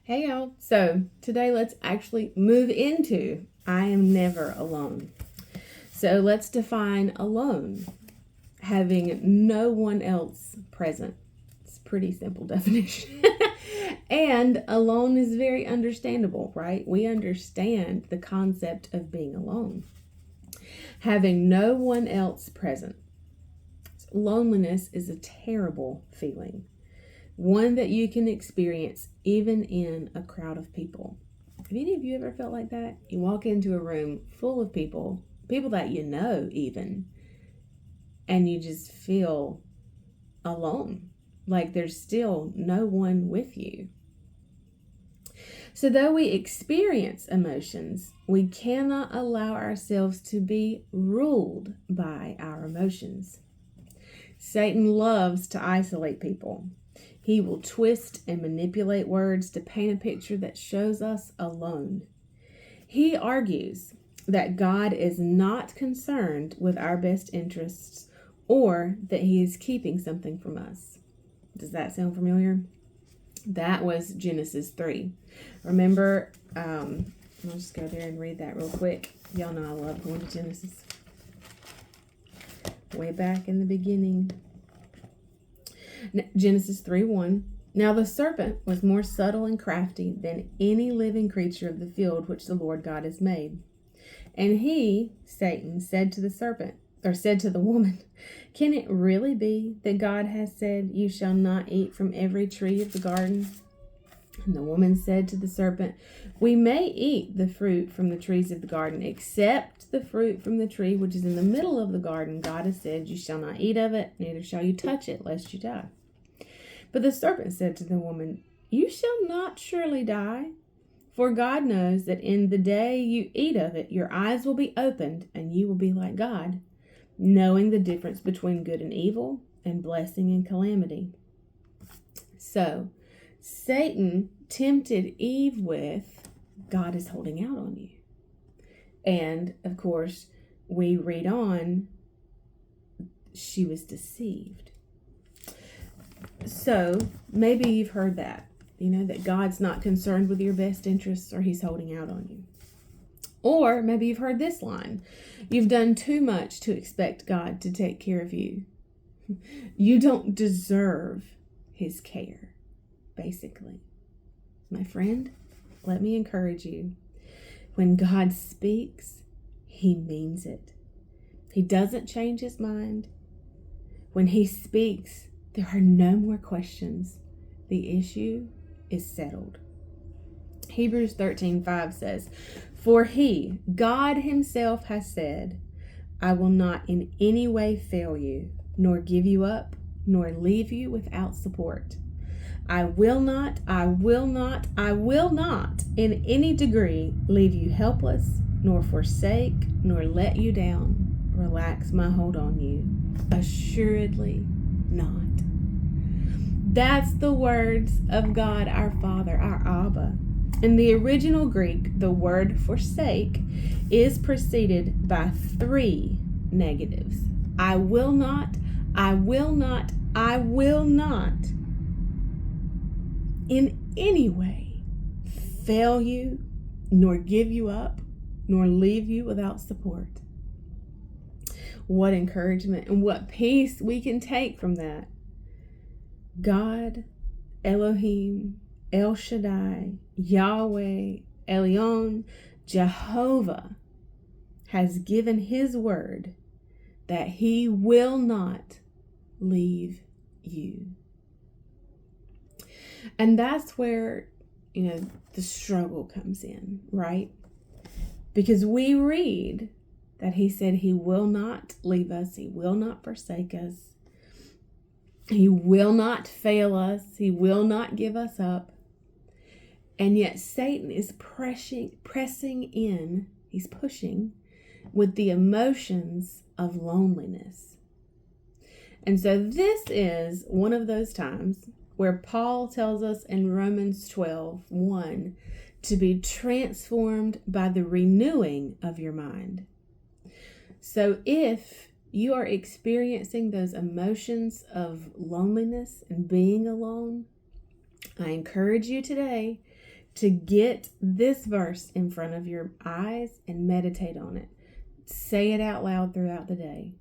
Hey y'all. So today let's actually move into I am never alone. So let's define alone. Having no one else present. It's a pretty simple definition. And alone is very understandable, right? We understand the concept of being alone. Having no one else present. Loneliness is a terrible feeling, one that you can experience even in a crowd of people. Have any of you ever felt like that? You walk into a room full of people that you know even, and you just feel alone, like there's still no one with you. So though we experience emotions, we cannot allow ourselves to be ruled by our emotions. Satan loves to isolate people. He will twist and manipulate words to paint a picture that shows us alone. He argues that God is not concerned with our best interests or that he is keeping something from us. Does that sound familiar? That was Genesis 3. Remember, I'll just go there and read that real quick. Y'all know I love going to Genesis. Way back in the beginning. Genesis 3:1. Now the serpent was more subtle and crafty than any living creature of the field which the Lord God has made. And he, Satan, said to the woman, can it really be that God has said, you shall not eat from every tree of the garden? And the woman said to the serpent, we may eat the fruit from the trees of the garden, except the fruit from the tree which is in the middle of the garden. God has said, you shall not eat of it, neither shall you touch it, lest you die. But the serpent said to the woman, you shall not surely die. For God knows that in the day you eat of it, your eyes will be opened, and you will be like God, knowing the difference between good and evil, and blessing and calamity. So, Satan tempted Eve with, God is holding out on you. And, of course, we read on, she was deceived. So, maybe you've heard that, that God's not concerned with your best interests or he's holding out on you. Or maybe you've heard this line, you've done too much to expect God to take care of you. You don't deserve his care, basically. My friend, let me encourage you. When God speaks, he means it. He doesn't change his mind. When he speaks, there are no more questions. The issue is settled. Hebrews 13:5 says, for he, God himself, has said, I will not in any way fail you, nor give you up, nor leave you without support. I will not in any degree leave you helpless, nor forsake, nor let you down, relax my hold on you. Assuredly not. That's the words of God our Father, our Abba. In the original Greek, the word forsake is preceded by 3 negatives. I will not, I will not, I will not in any way fail you, nor give you up, nor leave you without support. What encouragement and what peace we can take from that. God, Elohim, El Shaddai, Yahweh, Elyon, Jehovah has given his word that he will not leave you. And that's where, the struggle comes in, right? Because we read that he said he will not leave us, he will not forsake us, he will not fail us, he will not give us up. And yet Satan is pressing in, he's pushing with the emotions of loneliness. And so this is one of those times where Paul tells us in Romans 12:1 to be transformed by the renewing of your mind. So if you are experiencing those emotions of loneliness and being alone, I encourage you today to get this verse in front of your eyes and meditate on it. Say it out loud throughout the day.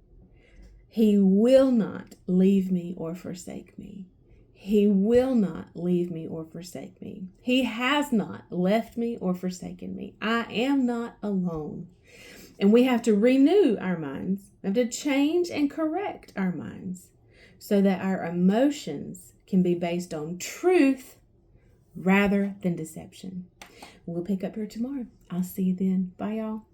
He will not leave me or forsake me. He will not leave me or forsake me. He has not left me or forsaken me. I am not alone. And we have to renew our minds. We have to change and correct our minds so that our emotions can be based on truth rather than deception. We'll pick up here tomorrow. I'll see you then. Bye, y'all.